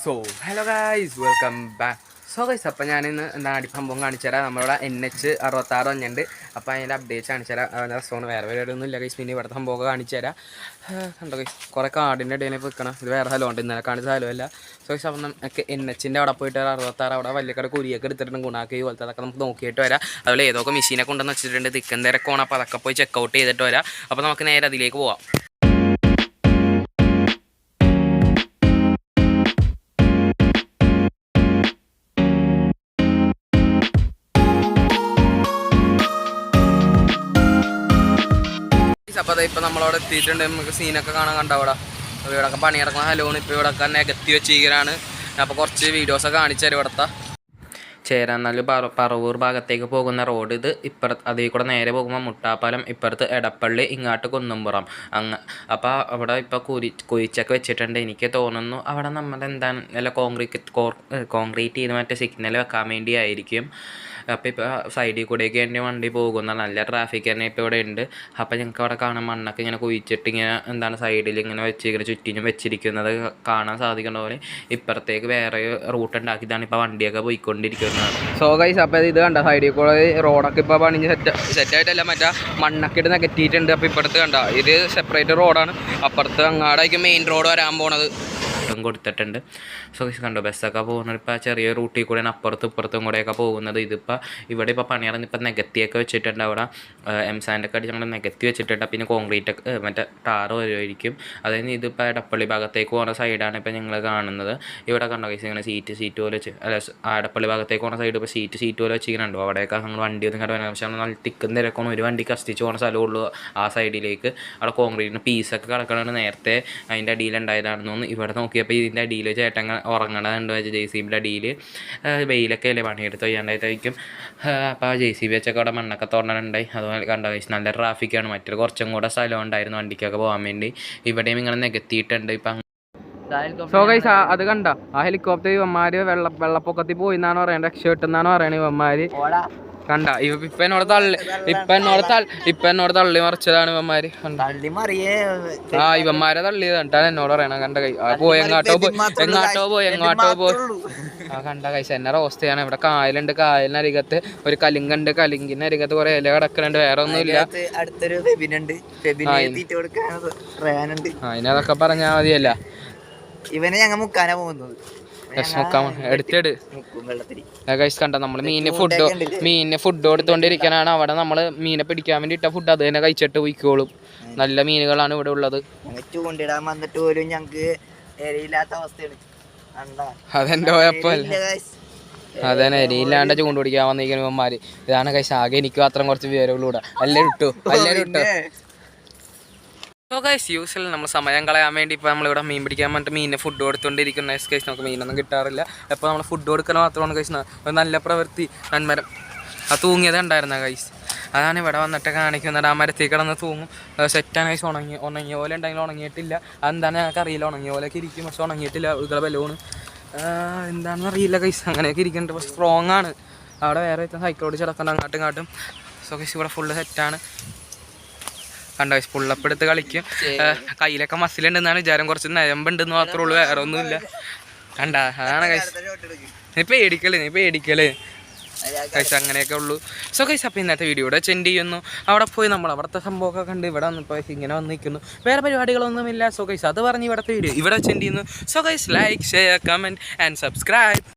So hello guys welcome back. So guys അപ്പോൾ ഞാനിന്ന് എന്താണ് സംഭവം കാണിച്ചു തരാം. നമ്മളിവിടെ NH66 വന്നിട്ടുണ്ട്. അപ്പോൾ അതിൻ്റെ അപ്ഡേറ്റ്സ് കാണിച്ചു തരാം. രസമാണ്, വേറെ പരിപാടിയൊന്നും ഇല്ല ഗൈസ്. പിന്നെ ഇവിടുത്തെ സംഭവമൊക്കെ കാണിച്ചു തരാം. കണ്ടോ ഗൈസ്, കുറേ കാടിൻ്റെ ഇടയിൽ വെക്കണം. ഇത് വേറെ സ്ഥലമുണ്ട്, ഇന്നലെ കാണിച്ച സ്ഥലമല്ല. സോ ഗൈസ് അപ്പം നമുക്ക് NHൻ്റെ അവിടെ പോയിട്ട് 66 അവിടെ വലിയക്കട കുരിയൊക്കെ എടുത്തിട്ടുണ്ട്. ഗുണാക്കി പോലത്തെ അതൊക്കെ നമുക്ക് നോക്കിയിട്ട് വരാം. അതുപോലെ ഏതൊക്കെ മെഷീനൊക്കെ ഉണ്ടെന്ന് വെച്ചിട്ടുണ്ട്. തിക്കൻ തിരക്കോണം. അപ്പോൾ അതൊക്കെ പോയി ചെക്കൗട്ട് ചെയ്തിട്ട് വരാം. അപ്പോൾ നമുക്ക് നേരെ അതിലേക്ക് പോവാം. അപ്പോൾ ഇപ്പോൾ നമ്മളവിടെ എത്തിയിട്ടുണ്ട്. നമുക്ക് സീനൊക്കെ കാണാൻ കണ്ട അവിടെ ഇവിടെയൊക്കെ പണിയെടുക്കുന്ന സ്ഥലമാണ്. ഇപ്പോൾ ഇവിടെയൊക്കെ നികത്തി വെച്ചിരിക്കുകയാണ്. അപ്പോൾ കുറച്ച് വീഡിയോസൊക്കെ കാണിച്ചു തരും. ഇവിടുത്തെ ചേരാനല്ലൂർ പറവൂർ ഭാഗത്തേക്ക് പോകുന്ന റോഡ് ഇത്. അതിൽ കൂടെ നേരെ പോകുമ്പോൾ മുട്ടാപ്പാലം, ഇപ്പുറത്ത് എടപ്പള്ളി, ഇങ്ങോട്ട് കുന്നുംപുറം അപ്പോൾ അവിടെ ഇപ്പോൾ കുഴിച്ചൊക്കെ വെച്ചിട്ടുണ്ട്. എനിക്ക് തോന്നുന്നു അവിടെ നമ്മളെന്താണ് നല്ല കോൺക്രീറ്റ് ചെയ്ത് മറ്റേ സിഗ്നൽ വെക്കാൻ വേണ്ടി ആയിരിക്കും. അപ്പോൾ ഇപ്പോൾ സൈഡിൽ കൂടെയൊക്കെ എൻ്റെ വണ്ടി പോകുന്ന നല്ല ട്രാഫിക് തന്നെ ഇപ്പോൾ ഇവിടെ ഉണ്ട്. അപ്പോൾ ഞങ്ങൾക്ക് അവിടെ കാണാൻ മണ്ണൊക്കെ ഇങ്ങനെ കുഴിച്ചിട്ട് ഇങ്ങനെ എന്താണ് സൈഡിൽ ഇങ്ങനെ വെച്ചിരിക്കുന്നത്, ചുറ്റിനും വെച്ചിരിക്കുന്നത് കാണാൻ സാധിക്കുന്ന പോലെ. ഇപ്പുറത്തേക്ക് വേറെ റൂട്ട് ഉണ്ടാക്കിയിട്ടാണ് ഇപ്പോൾ വണ്ടിയൊക്കെ പോയിക്കൊണ്ടിരിക്കുന്നത്. സോ ഗൈസ് അപ്പോൾ ഇത് കണ്ട സൈഡിൽ കൂടെ റോഡൊക്കെ ഇപ്പോൾ പണിഞ്ഞ് സെറ്റായിട്ടല്ല, മറ്റേ മണ്ണൊക്കെ ഇട്ട് നികറ്റിയിട്ടുണ്ട്. അപ്പോൾ ഇപ്പുറത്ത് കണ്ട ഇത് സെപ്പറേറ്റ് റോഡാണ്. അപ്പുറത്ത് അങ്ങാടായിരിക്കും മെയിൻ റോഡ് വരാൻ പോണത്. കൊടുത്തിട്ടുണ്ട്. സോ കണ്ടോ ബസ്സൊക്കെ പോകുന്നത് ഇപ്പോൾ ചെറിയ റൂട്ടിൽ കൂടെയാണ് അപ്പുറത്തും ഇപ്പുറത്തും കൂടെയൊക്കെ പോകുന്നത്. ഇതിപ്പോൾ ഇവിടെ ഇപ്പോൾ പണിയാണെന്ന് ഇപ്പോൾ നികത്തിയൊക്കെ വെച്ചിട്ടുണ്ട്. അവിടെ എംസാൻഡൊക്കെ അടിച്ച് ഞങ്ങൾ നികത്തി വെച്ചിട്ടുണ്ട്. പിന്നെ കോൺക്രീറ്റൊക്കെ മറ്റേ ടാറ് വരുമായിരിക്കും. അതായത് ഇതിപ്പോൾ എടപ്പള്ളി ഭാഗത്തേക്ക് പോകുന്ന സൈഡാണ് ഇപ്പോൾ ഞങ്ങൾ കാണുന്നത്. ഇവിടെ കണ്ടോ കേസ് ഇങ്ങനെ സീറ്റ് പോലെ വെച്ച് എടപ്പള്ളി ഭാഗത്തേക്ക് പോകുന്ന സൈഡ് ഇപ്പോൾ സീറ്റ് പോലെ വെച്ചിരിക്കുന്നുണ്ടോ. അവിടെയൊക്കെ ഞങ്ങൾ വണ്ടി ഒന്നും കണ്ടുവരാൻ, പക്ഷേ നല്ല തിക്കും തിരക്കണം. ഒരു വണ്ടി കസ്റ്റിച്ച് പോകുന്ന സ്ഥലമുള്ളൂ ആ സൈഡിലേക്ക്. അവിടെ കോൺക്രീറ്റിന് പീസൊക്കെ കിടക്കണതാണ്. നേരത്തെ അതിൻ്റെ അടിയിലുണ്ടായതാണെന്ന് ഇവിടെ നോക്കിയപ്പോൾ ഇതിൻ്റെ അടിയിൽ ചേട്ടങ്ങൾ ഉറങ്ങണതുണ്ട്. JCB അടിയിൽ വെയിലൊക്കെ അല്ലേ പണിയെടുത്ത് ചെയ്യാണ്ടായിട്ടായിരിക്കും. അപ്പോൾ JCB വെച്ചൊക്കെ അവിടെ മണ്ണൊക്കെ തോന്നണുണ്ടായി. അതുപോലെ കണ്ട കഴിച്ച് നല്ല ട്രാഫിക്കാണ്. മറ്റൊരു കുറച്ചും കൂടെ സ്ഥലം ഉണ്ടായിരുന്നു വണ്ടിക്കൊക്കെ പോകാൻ വേണ്ടി. ഇവിടെയും ഇങ്ങനെ നികത്തിയിട്ടുണ്ട്. ഇപ്പം സോ ഗൈസ് അത് കണ്ട ആ ഹെലികോപ്റ്റർ ഇവന്മാര് വെള്ളപ്പൊക്കത്തിൽ പോയി എന്നാണ് പറയണത്, രക്ഷപ്പെട്ടെന്നാണ് പറയണത് ഇവന്മാര്. കണ്ട ഇപ്പൊ എന്നോട് തള്ളി മറിച്ചതാണ് ഇവന്മാര്. ഇവന്മാരെ തള്ളിയത് കണ്ടാണ് എന്നോട് പറയണം. കണ്ട കൈ പോയി എങ്ങോട്ടോ പോയി കണ്ട കൈസ് എന്നെ റോസ്റ്റയാണ്. ഇവിടെ കായലുണ്ട്, കായലിനരികത്ത് ഒരു കലിങ്കുണ്ട്, കലിങ്കിനരികത്ത് കുറെ ഇല കിടക്കുന്നുണ്ട്. വേറെ ഒന്നുമില്ല. അതിനതൊക്കെ പറഞ്ഞാൽ മതിയല്ല. ഇവനെ ഞങ്ങൾ മുക്കാനാ പോകുന്നത്. എടുത്തിട് കണ്ട നമ്മള് മീനിന് ഫുഡ് കൊടുത്തോണ്ടിരിക്കാനാണ്. അവിടെ നമ്മള് മീനെ പിടിക്കാൻ വേണ്ടി ഇട്ട ഫുഡ് അത് തന്നെ കഴിച്ചിട്ട് പോയിക്കോളും. നല്ല മീനുകളാണ് ഇവിടെ ഉള്ളത്. ചൂണ്ടിടാൻ വന്നിട്ട് പോലും ഞങ്ങക്ക് എരിയില്ലാത്ത അവസ്ഥയാണ്. അതെന്റെ കുഴപ്പമില്ല. അതന്നെ എരിയില്ലാണ്ട് ചൂണ്ട് പിടിക്കാൻ വന്നിരിക്കുന്ന ഇവന്മാര്. ഇതാണ് കഴിച്ച ആകെ എനിക്ക് മാത്രം കുറച്ച് വിവരങ്ങളൂടെ എല്ലാവരും ഇട്ടു. സോ ഗൈസ് യൂസ്വൽ നമ്മൾ സമയം കളയാൻ വേണ്ടി ഇപ്പോൾ നമ്മളിവിടെ മീൻ പിടിക്കാൻ വേണ്ടിയിട്ട് മീനിന് ഫുഡ് കൊടുത്തുകൊണ്ടിരിക്കുന്ന കേസ്. നമുക്ക് മീനൊന്നും കിട്ടാറില്ല. അപ്പോൾ നമ്മൾ ഫുഡ് കൊടുക്കാൻ മാത്രമാണ് കഴിച്ചത്. ഒരു നല്ല പ്രവൃത്തി നന്മരം ആ തൂങ്ങിയത് ഉണ്ടായിരുന്ന കൈസ്. അതാണ് ഇവിടെ വന്നിട്ട് കാണിക്കുന്നത്. ആ മരത്തിൽ കിടന്ന് തൂങ്ങും. സെറ്റാണ് കൈസ്. ഉണങ്ങിയ പോലെ ഉണ്ടെങ്കിൽ ഉണങ്ങിയിട്ടില്ല. അതെന്താണ് ഞങ്ങൾക്ക് അറിയില്ല. ഉണങ്ങിയ പോലെയൊക്കെ ഇരിക്കും, പക്ഷെ ഉണങ്ങിയിട്ടില്ല. ഇതുള്ള ബലൂണ് എന്താണെന്ന് അറിയില്ല കൈസ്. അങ്ങനെയൊക്കെ ഇരിക്കുന്നുണ്ട്, പക്ഷെ സ്ട്രോങ് ആണ്. അവിടെ വേറെ സൈക്കിളോട് ചിടക്കണം അങ്ങോട്ടും ഇങ്ങോട്ടും. സോ കൈസ് ഇവിടെ ഫുള്ള് സെറ്റാണ്. കണ്ട കൈസ് പുള്ളപ്പ് എടുത്ത് കളിക്കും. കയ്യിലൊക്കെ മസിലുണ്ടെന്നാണ് വിചാരം. കുറച്ച് നയമ്പുണ്ടെന്ന് മാത്രമേ ഉള്ളൂ, വേറെ ഒന്നുമില്ല. കണ്ട അതാണ് കൈസ്. നീ പേടിക്കല് കൈസ് അങ്ങനെയൊക്കെ ഉള്ളൂ. സോ കൈസ് അപ്പോൾ ഇന്നത്തെ വീഡിയോ ഇവിടെ സെൻഡ് ചെയ്യുന്നു. അവിടെ പോയി നമ്മൾ അവിടുത്തെ സംഭവമൊക്കെ കണ്ട് ഇവിടെ വന്നിപ്പോൾ ഇങ്ങനെ വന്നിരിക്കുന്നു. വേറെ പരിപാടികളൊന്നുമില്ല. സോ കൈസ് അത് പറഞ്ഞ് ഇവിടുത്തെ വീഡിയോ ഇവിടെ സെൻഡ് ചെയ്യുന്നു. So guys like, share, comment and subscribe.